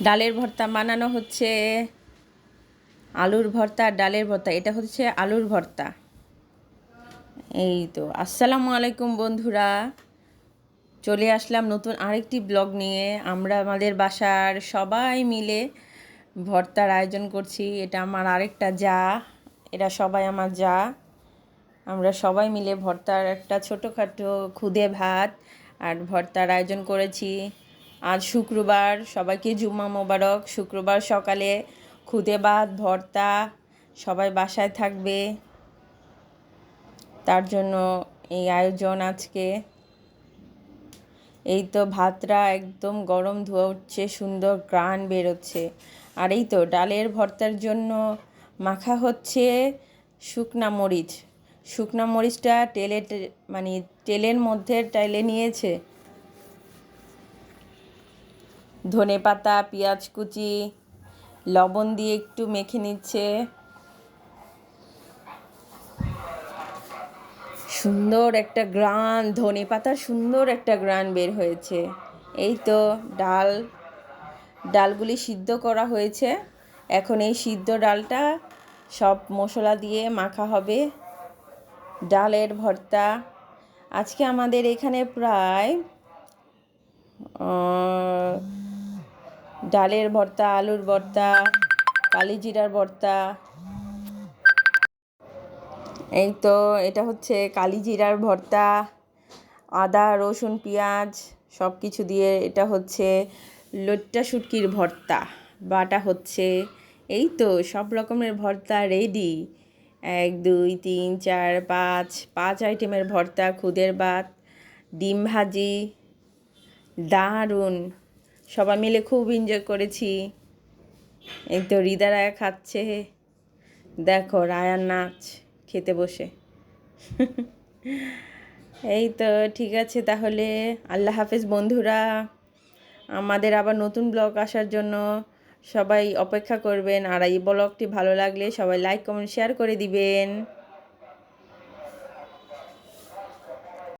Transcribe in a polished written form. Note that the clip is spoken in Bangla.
ডালের ভর্তা বানানো হচ্ছে। আলুর ভর্তা আর ডালের ভর্তা, এটা হচ্ছে আলুর ভর্তা। এই তো, আসসালামু আলাইকুম বন্ধুরা, চলে আসলাম নতুন আরেকটি ব্লগ নিয়ে। আমরা আমাদের বাসার সবাই মিলে ভর্তার আয়োজন করছি। এটা আমার আরেকটা জা, এরা সবাই আমার জা। আমরা সবাই মিলে ভর্তার একটা ছোটোখাটো খুদে ভাত আর ভর্তার আয়োজন করেছি। আজ শুক্রবার, সবাইকে জুম্মা মোবারক। শুক্রবার সকালে খুদে ভাত ভর্তা, সবাই বাসায় থাকবে, তার জন্য এই আয়োজন আজকে। এই তো ভাতটা একদম গরম ধোয়া উঠছে, সুন্দর ঘ্রাণ বেরোচ্ছে। আর এই তো ডালের ভর্তার জন্য মাখা হচ্ছে শুকনা মরিচ। শুকনা মরিচটা মানে তেলের মধ্যে টেলে নিয়েছে। ধনে পাতা, পেঁয়াজ কুচি, লবণ দিয়ে একটু মেখে নিচ্ছে। সুন্দর একটা ঘ্রাণ, ধনে পাতার সুন্দর একটা ঘ্রাণ বের হয়েছে। এই তো ডালগুলি সিদ্ধ করা হয়েছে। এখন এই সিদ্ধ ডালটা সব মশলা দিয়ে মাখা হবে ডালের ভর্তা। আজকে আমাদের এখানে প্রায় ডালের ভর্তা, আলুর ভর্তা, কালিজিরার ভর্তা। এই তো এটা হচ্ছে কালিজিরার ভর্তা, আদা রসুন পেঁয়াজ সব কিছু দিয়ে। এটা হচ্ছে লইট্টা শুটকির ভর্তা বাটা হচ্ছে। এই তো সব রকমের ভর্তা রেডি। 1 2 3 4 5 আইটেমের ভর্তা, খুদের ভাত, ডিম ভাজি, দারুণ। সবাই মিলে খুব এনজয় করেছি। এই তো হৃদা রায়া খাচ্ছে, দেখো রায়ার নাচ খেতে বসে। এই তো ঠিক আছে, তাহলে আল্লাহ হাফেজ বন্ধুরা। আমাদের আবার নতুন ব্লগ আসার জন্য সবাই অপেক্ষা করবেন। আর এই ব্লগটি ভালো লাগলে সবাই লাইক কমেন্ট শেয়ার করে দিবেন।